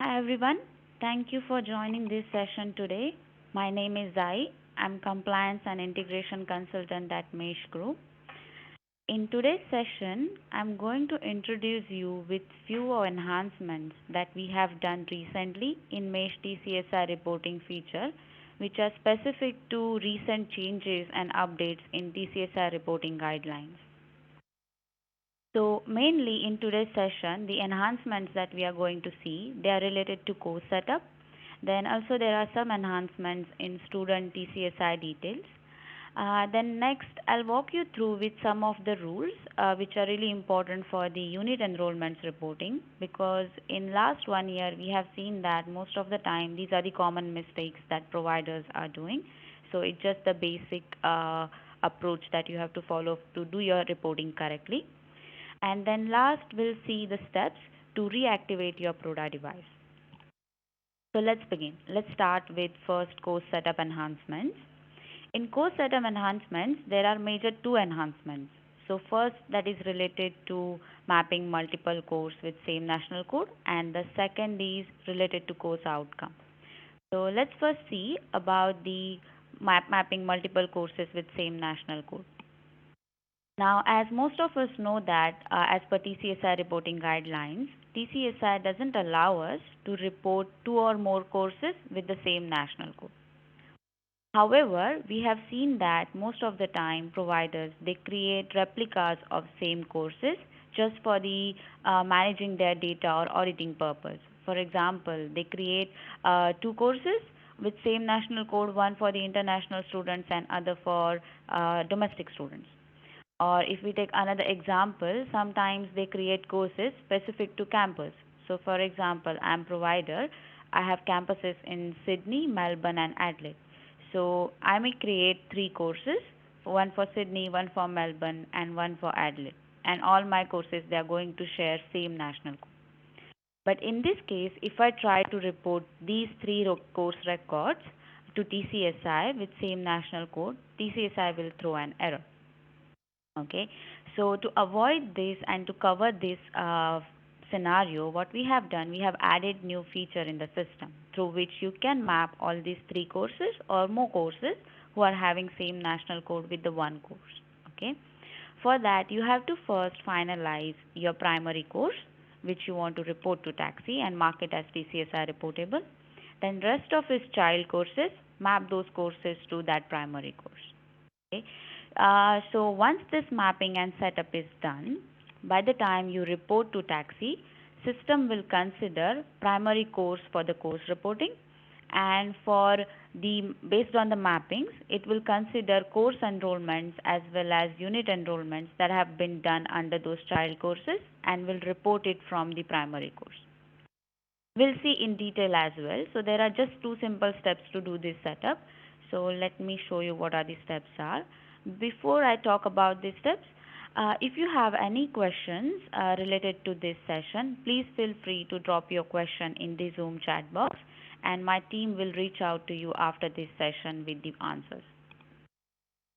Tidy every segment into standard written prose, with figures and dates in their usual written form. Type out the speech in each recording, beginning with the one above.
Hi everyone, thank you for joining this session today. My name is Zai. I'm Compliance and Integration Consultant at Mesh Group. In today's session, I'm going to introduce you with few enhancements that we have done recently in Mesh TCSI reporting feature, which are specific to recent changes and updates in TCSI reporting guidelines. So mainly in today's session, the enhancements that we are going to see, they are related to course setup. Then also there are some enhancements in student TCSI details. Then next, I'll walk you through with some of the rules which are really important for the unit enrollments reporting, because in last 1 year we have seen that most of the time these are the common mistakes that providers are doing. So it's just the basic approach that you have to follow to do your reporting correctly. And then last, we'll see the steps to reactivate your Proda device. So let's begin. Let's start with first course setup enhancements. In course setup enhancements, there are major two enhancements. So first, that is related to mapping multiple course with same national code, and the second is related to course outcome. So let's first see about the mapping multiple courses with same national code. Now, as most of us know that as per TCSI reporting guidelines, TCSI doesn't allow us to report two or more courses with the same national code. However, we have seen that most of the time providers, they create replicas of same courses just for the managing their data or auditing purpose. For example, they create two courses with same national code, one for the international students and other for domestic students. Or if we take another example, sometimes they create courses specific to campus. So for example, I'm provider. I have campuses in Sydney, Melbourne and Adelaide. So I may create three courses, one for Sydney, one for Melbourne and one for Adelaide. And all my courses, they are going to share same national code. But in this case, if I try to report these three course records to TCSI with same national code, TCSI will throw an error. Okay, so to avoid this and to cover this scenario, what we have done, we have added new feature in the system through which you can map all these three courses or more courses who are having same national code with the one course. Okay, for that you have to first finalize your primary course which you want to report to taxi and mark it as TCSI reportable. Then rest of his child courses, map those courses to that primary course. Okay. So once this mapping and setup is done, by the time you report to taxi, system will consider primary course for the course reporting, and for the based on the mappings, it will consider course enrollments as well as unit enrollments that have been done under those child courses and will report it from the primary course. We'll see in detail as well. So there are just two simple steps to do this setup. So let me show you what are the steps are. Before I talk about the steps, if you have any questions related to this session, please feel free to drop your question in the Zoom chat box and my team will reach out to you after this session with the answers.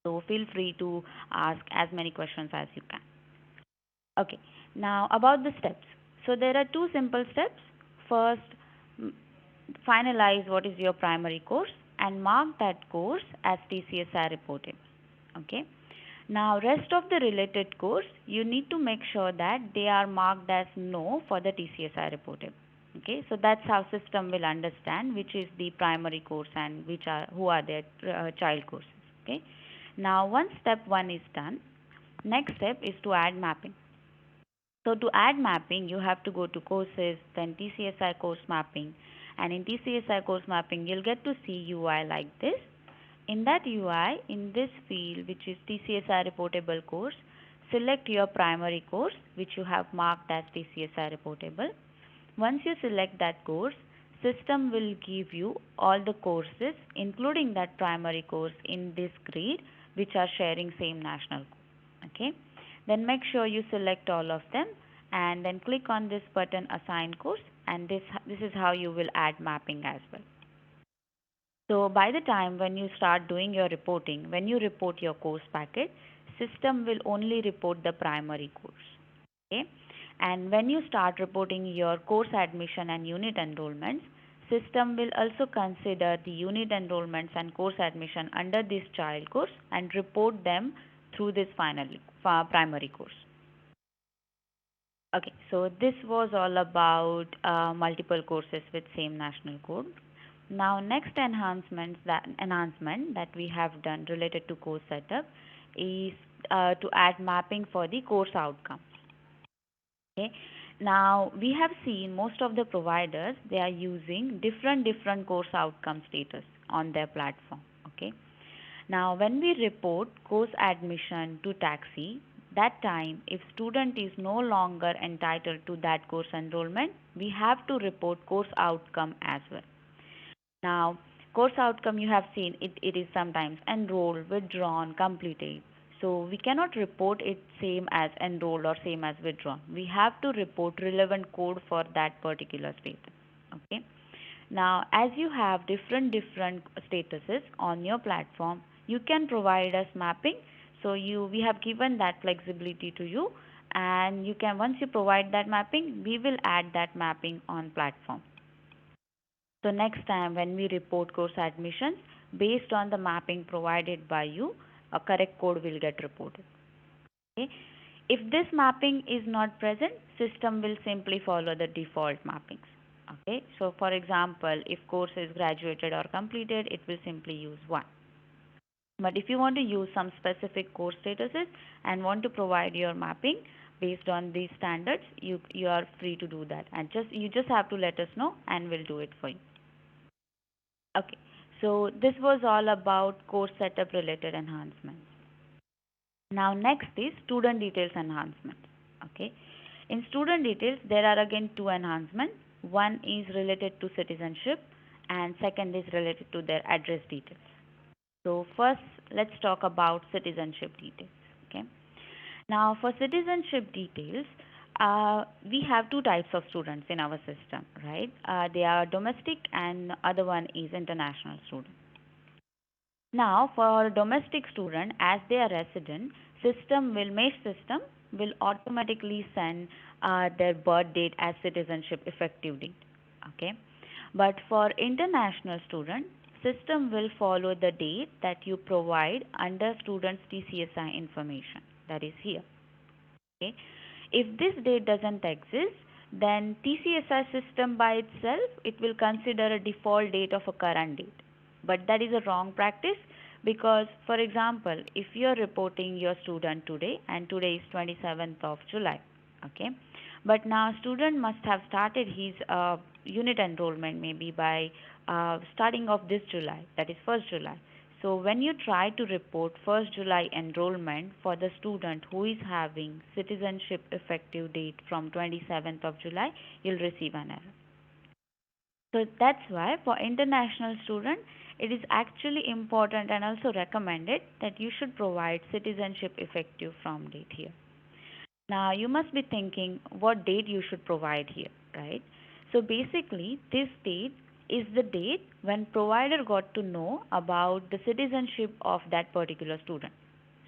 So feel free to ask as many questions as you can. Okay, now about the steps. So there are two simple steps. First, finalize what is your primary course and mark that course as TCSI reported. Okay. Now, rest of the related course, you need to make sure that they are marked as no for the TCSI reported. Okay, so that's how system will understand which is the primary course and which are who are their child courses. Okay. Now, once step one is done, next step is to add mapping. So to add mapping, you have to go to courses, then TCSI course mapping, and in TCSI course mapping, you'll get to see UI like this. In that UI, in this field, which is TCSI reportable course, select your primary course, which you have marked as TCSI reportable. Once you select that course, system will give you all the courses, including that primary course in this grid, which are sharing same national code. Okay. Then make sure you select all of them and then click on this button assign course, and this is how you will add mapping as well. So by the time when you start doing your reporting, when you report your course packet, system will only report the primary course. Okay. And when you start reporting your course admission and unit enrollments, system will also consider the unit enrollments and course admission under this child course and report them through this primary course. Okay, so this was all about multiple courses with same national code. Now, next enhancement that we have done related to course setup is to add mapping for the course outcome. Okay. Now, we have seen most of the providers, they are using different course outcome status on their platform. Okay. Now, when we report course admission to taxi, that time if student is no longer entitled to that course enrollment, we have to report course outcome as well. Now, course outcome you have seen it is sometimes enrolled, withdrawn, completed. So we cannot report it same as enrolled or same as withdrawn. We have to report relevant code for that particular status. Okay. Now, as you have different statuses on your platform, you can provide us mapping. So we have given that flexibility to you, and you can, once you provide that mapping, we will add that mapping on platform. So next time when we report course admissions, based on the mapping provided by you, a correct code will get reported. Okay. If this mapping is not present, system will simply follow the default mappings. Okay. So for example, if course is graduated or completed, it will simply use 1. But if you want to use some specific course statuses and want to provide your mapping based on these standards, you are free to do that. And you just have to let us know and we'll do it for you. Okay. So this was all about course setup related enhancements. Now next is student details enhancement. Okay. In student details, there are again 2 enhancements. One is related to citizenship and second is related to their address details. So first, let's talk about citizenship details. Okay. Now for citizenship details, we have 2 types of students in our system, right? They are domestic and other one is international student. Now for domestic student, as they are resident, mesh system will automatically send their birth date as citizenship effective date. Okay. But for international student, system will follow the date that you provide under student's TCSI information, that is here. Okay. If this date doesn't exist, then TCSI system by itself, it will consider a default date of a current date. But that is a wrong practice because, for example, if you are reporting your student today and today is 27th of July, okay, but now student must have started his unit enrollment maybe by starting of this July, that is 1st July. So when you try to report 1st July enrollment for the student who is having citizenship effective date from 27th of July, you'll receive an error. So that's why for international student, it is actually important and also recommended that you should provide citizenship effective from date here. Now you must be thinking what date you should provide here, right? So basically this date is the date when provider got to know about the citizenship of that particular student.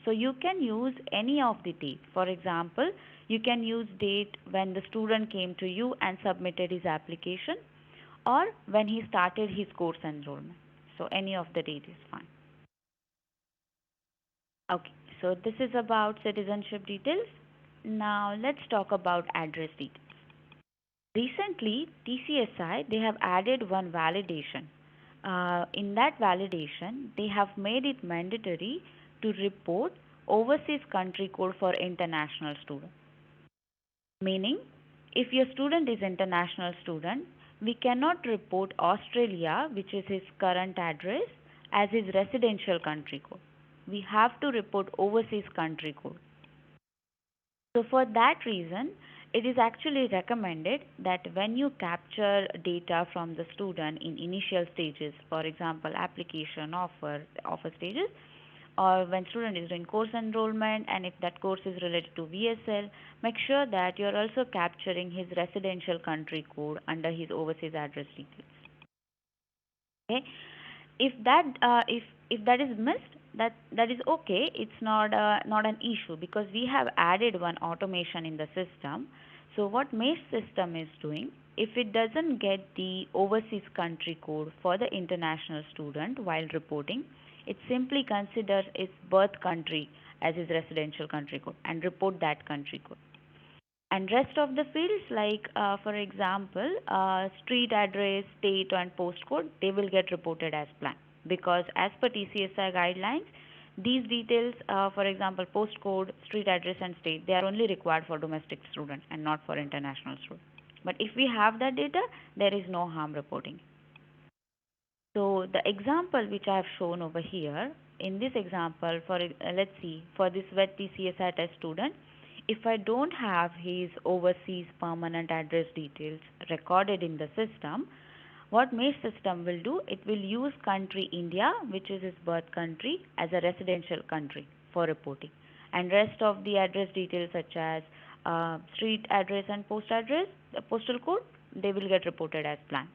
So you can use any of the date. For example, you can use date when the student came to you and submitted his application or when he started his course enrollment. So any of the date is fine. Okay, so this is about citizenship details. Now let's talk about address details. Recently, TCSI, they have added one validation. In that validation, they have made it mandatory to report overseas country code for international students. Meaning, if your student is international student, we cannot report Australia, which is his current address, as his residential country code. We have to report overseas country code. So for that reason, it is actually recommended that when you capture data from the student in initial stages, for example, application, offer stages, or when student is doing course enrollment and if that course is related to VSL, make sure that you are also capturing his residential country code under his overseas address details. Okay, if that is missed, that is okay. It's not an issue because we have added one automation in the system. So what mesh system is doing, if it doesn't get the overseas country code for the international student while reporting, it simply considers its birth country as his residential country code and report that country code. And rest of the fields like for example street address, state and postcode, they will get reported as planned, because as per TCSI guidelines, these details, for example postcode, street address and state, they are only required for domestic students and not for international students. But if we have that data, there is no harm reporting. So the example which I have shown over here, in this example, for let's see, for this wet TCSI test student, if I don't have his overseas permanent address details recorded in the system, what Mesh system will do, it will use country India, which is his birth country, as a residential country for reporting. And rest of the address details such as street address and postal code, they will get reported as planned,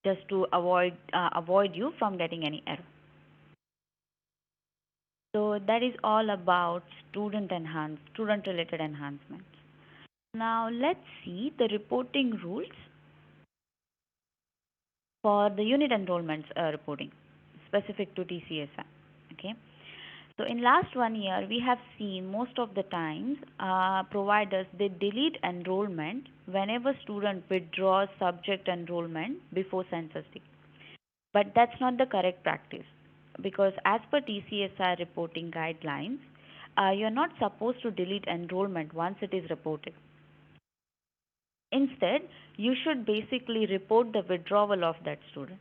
just to avoid you from getting any error. So that is all about student related enhancements. Now let's see the reporting rules for the unit enrollments reporting specific to TCSI. Okay. So in last 1 year, we have seen most of the times providers, they delete enrollment whenever student withdraws subject enrollment before census date. But that's not the correct practice, because as per TCSI reporting guidelines, you're not supposed to delete enrollment once it is reported. Instead, you should basically report the withdrawal of that student.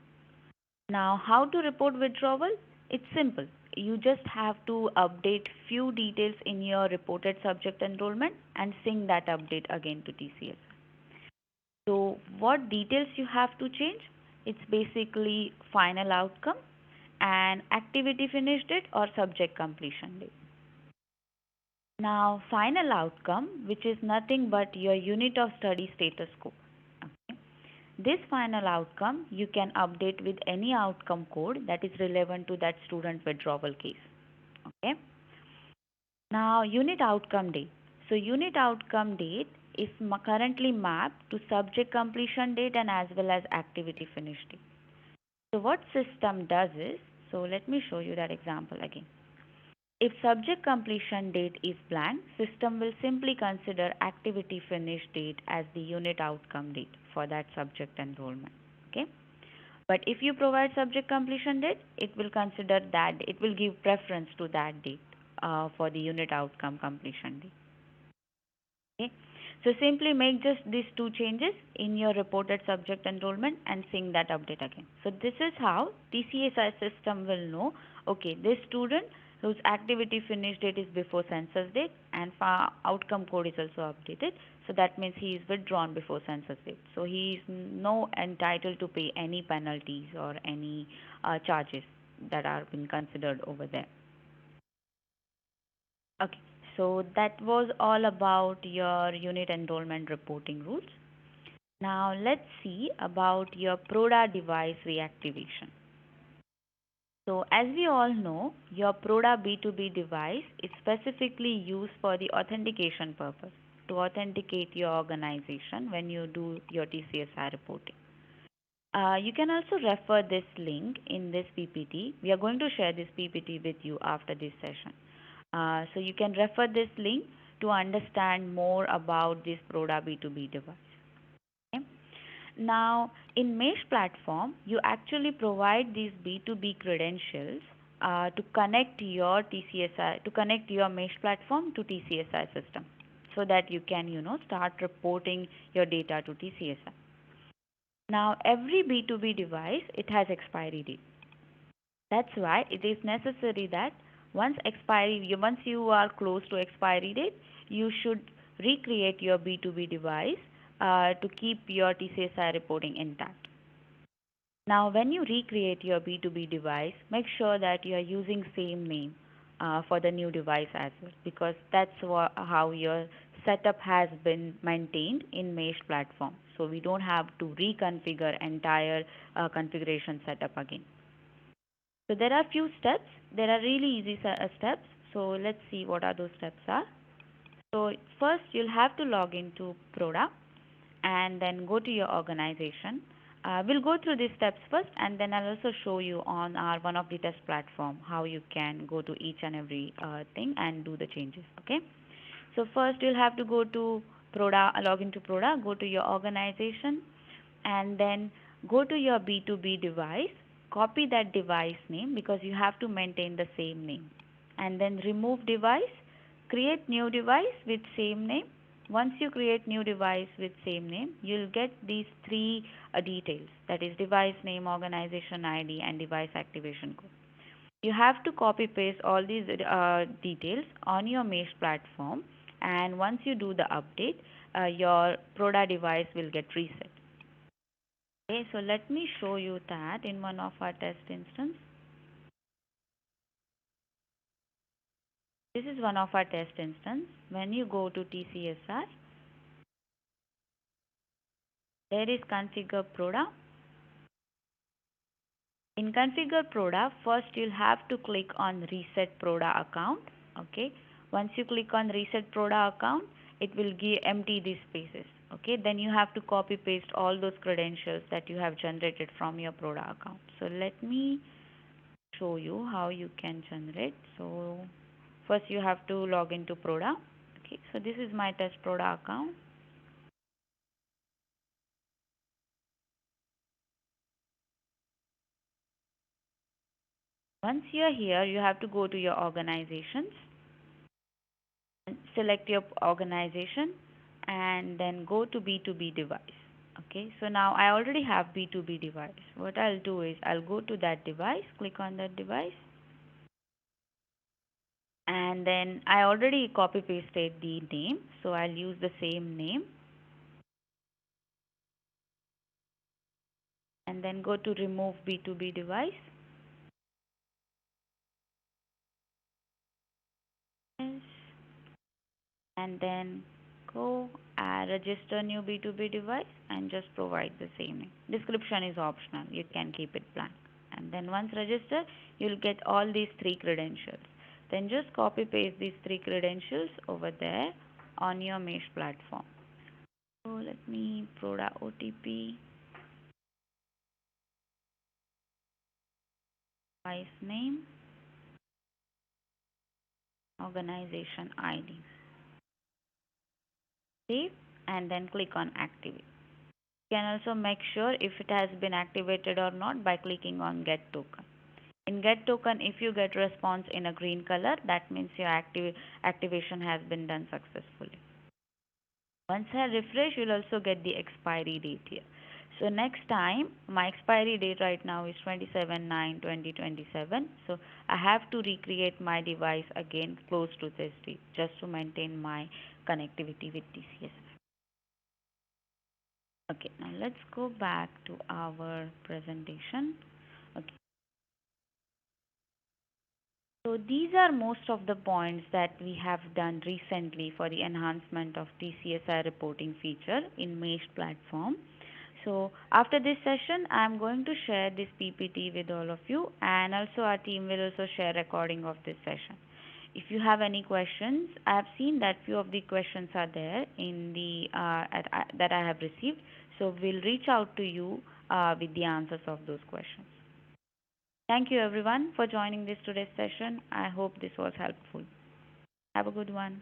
Now, how to report withdrawal? It's simple. You just have to update few details in your reported subject enrollment and sync that update again to TCSI. So what details you have to change? It's basically final outcome and activity finish date or subject completion date. Now, final outcome, which is nothing but your unit of study status score. Okay. This final outcome, you can update with any outcome code that is relevant to that student withdrawal case. Okay. Now, unit outcome date. So, unit outcome date is currently mapped to subject completion date and as well as activity finish date. So, what system does is, so let me show you that example again. If subject completion date is blank, system will simply consider activity finish date as the unit outcome date for that subject enrollment. Okay. But if you provide subject completion date, it will consider that, it will give preference to that date for the unit outcome completion date. Okay. So simply make just these two changes in your reported subject enrollment and sync that update again. So this is how TCSI system will know, okay, this student whose activity finish date is before census date and outcome code is also updated. So that means he is withdrawn before census date. So he is no entitled to pay any penalties or any charges that are being considered over there. Okay, so that was all about your unit enrollment reporting rules. Now let's see about your PRODA device reactivation. So as we all know, your PRODA B2B device is specifically used for the authentication purpose, to authenticate your organization when you do your TCSI reporting. You can also refer this link in this PPT. We are going to share this PPT with you after this session. So you can refer this link to understand more about this PRODA B2B device. Okay. Now, in Mesh platform, you actually provide these B2B credentials to connect your TCSI, to connect your Mesh platform to TCSI system, so that you can, start reporting your data to TCSI. Now, every B2B device, it has expiry date. That's why it is necessary that once you are close to expiry date, you should recreate your B2B device to keep your TCSI reporting intact. Now, when you recreate your B2B device, make sure that you are using same name for the new device as well, because that's how your setup has been maintained in Mesh platform. So we don't have to reconfigure entire configuration setup again. So there are few steps. There are really easy steps. So let's see what are those steps are. So first you'll have to log into Proda and then go to your organization. We'll go through these steps first, and then I'll also show you on our one of the test platform how you can go to each and every thing and do the changes. Okay. So first you'll have to go to Proda, log into Proda, go to your organization, and then go to your B2B device. Copy that device name because you have to maintain the same name, and then remove device, create new device with same name. Once you create new device with same name, you'll get these three details, that is device name, organization ID, and device activation code. You have to copy paste all these details on your mesh platform, and once you do the update, your Proda device will get reset. Okay, so let me show you that in one of our test instance. This is one of our test instance. When you go to TCSI, there is configure Proda. In configure Proda, first you'll have to click on reset Proda account. Okay. Once you click on reset Proda account, it will give empty these spaces. Okay. Then you have to copy paste all those credentials that you have generated from your Proda account. So let me show you how you can generate. So first you have to log into Proda. Okay. So this is my test Proda account. Once you are here, you have to go to your organizations. Select your organization and then go to B2B device. Okay, so now I already have B2B device. What I'll do is I'll go to that device, click on that device, and then I already copy pasted the name, so I'll use the same name, and then go to remove B2B device. Yes. And then go register new B2B device and just provide the same name. Description is optional, you can keep it blank. And then once registered, you'll get all these three credentials. Then just copy paste these three credentials over there on your mesh platform. So let me Proda OTP, device name, organization ID. Save and then click on activate. You can also make sure if it has been activated or not by clicking on get token. In get token, if you get response in a green color, that means your activation has been done successfully. Once I refresh, you'll also get the expiry date here. So next time, my expiry date right now is 27/9/2027. So I have to recreate my device again close to this date just to maintain my connectivity with TCSI. Okay, now let's go back to our presentation. Okay. So these are most of the points that we have done recently for the enhancement of TCSI reporting feature in mesh platform. So after this session, I am going to share this PPT with all of you, and also our team will also share recording of this session. If you have any questions, I have seen that few of the questions are there in the that I have received. So we'll reach out to you with the answers of those questions. Thank you everyone for joining this today's session. I hope this was helpful. Have a good one.